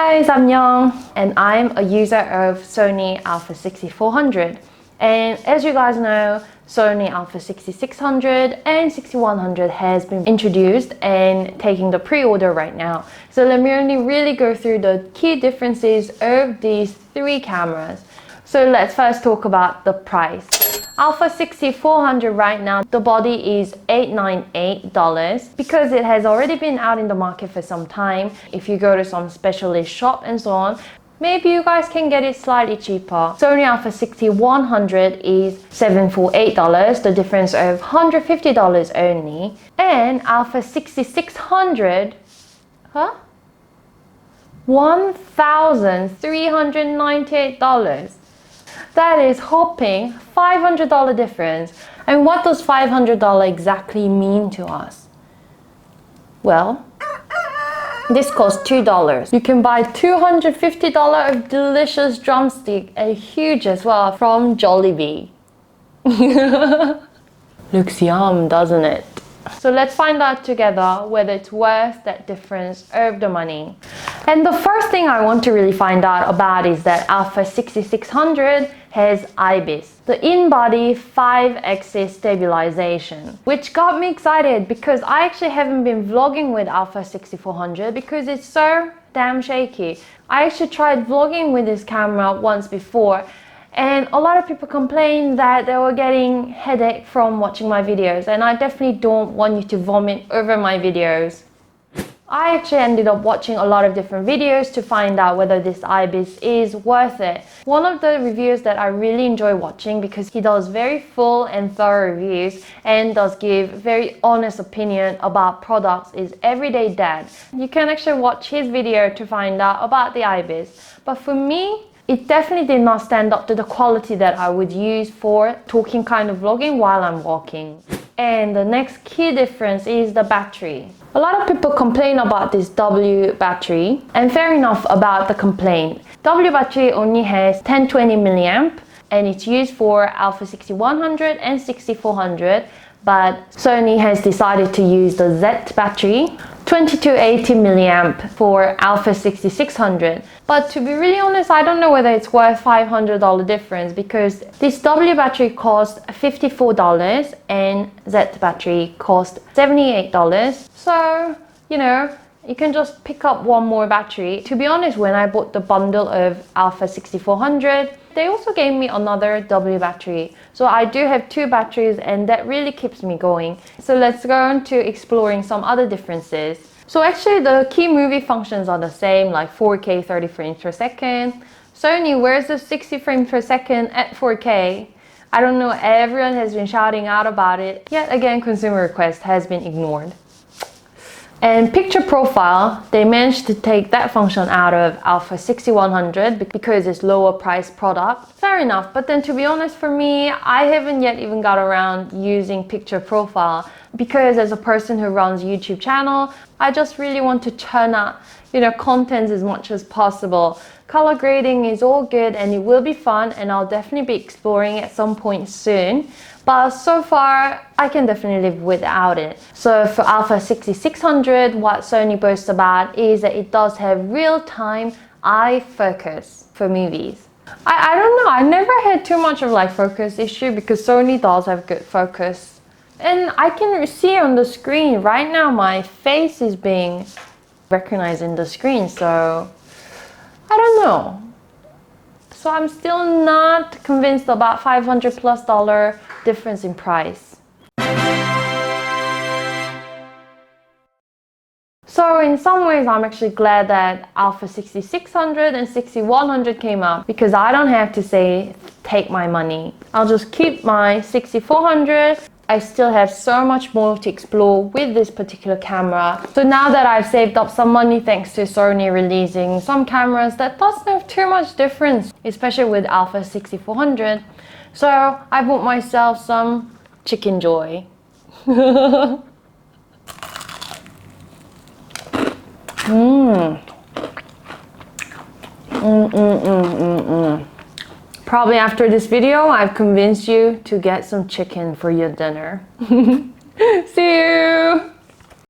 guys, I'm Young and I'm a user of Sony a6400, and as you guys know, Sony a6600 and 6100 has been introduced and taking the pre-order right now. So let me only really go through the key differences of these three cameras. So let's first talk about the price. a6400 right now, the body is $898 because it has already been out in the market for some time. If you go to some specialist shop and so on, maybe you guys can get it slightly cheaper. Sony a6100 is $748, the difference of $150 only. And a6600, $1,398. That is whopping $500 difference. And what does $500 exactly mean to us? Well, this costs $2. You can buy $250 of delicious drumstick, a huge as well, from Jollibee. Looks yum, doesn't it? So let's find out together whether it's worth that difference of the money. And the first thing I want to really find out about is that a6600 has IBIS, the in-body 5-axis stabilization, which got me excited because I actually haven't been vlogging with a6400 because it's so damn shaky. I actually tried vlogging with this camera once before, and a lot of people complained that they were getting headache from watching my videos, and I definitely don't want you to vomit over my videos. I actually ended up watching a lot of different videos to find out whether this IBIS is worth it. One of the reviewers that I really enjoy watching, because he does very full and thorough reviews and does give very honest opinion about products, is Everyday Dad. You can actually watch his video to find out about the IBIS. But for me, it definitely did not stand up to the quality that I would use for talking kind of vlogging while I'm walking. And the next key difference is the battery. A lot of people complain about this W battery, and fair enough about the complaint. W battery only has 1020 milliamp and it's used for a6100 and 6400, but Sony has decided to use the Z battery, 2280 milliamp for a6600. But to be really honest, I don't know whether it's worth $500 difference, because this W battery cost $54 and Z battery cost $78. So, you know, you can just pick up one more battery. To be honest, when I bought the bundle of a6400, they also gave me another W battery. So I do have two batteries, and that really keeps me going. So let's go on to exploring some other differences. So actually the key movie functions are the same, like 4K 30 frames per second. Sony, where's the 60 frames per second at 4K? I don't know, everyone has been shouting out about it. Yet again, consumer request has been ignored. And picture profile, they managed to take that function out of a6100 because it's lower price product. Fair enough, but then to be honest, for me, I haven't yet even got around using picture profile, because as a person who runs YouTube channel, I just really want to churn out, content as much as possible. Color grading is all good and it will be fun, and I'll definitely be exploring at some point soon. But so far, I can definitely live without it. So for a6600, what Sony boasts about is that it does have real-time eye focus for movies. I don't know, I never had too much of like focus issue because Sony does have good focus. And I can see on the screen right now, my face is being recognized in the screen, so I don't know. So I'm still not convinced about $500+ difference in price. So in some ways, I'm actually glad that a6600 and 6100 came out, because I don't have to say, take my money. I'll just keep my 6400. I still have so much more to explore with this particular camera. So now that I've saved up some money thanks to Sony releasing some cameras that doesn't have too much difference, especially with a6400. So I bought myself some chicken joy. Probably after this video, I've convinced you to get some chicken for your dinner.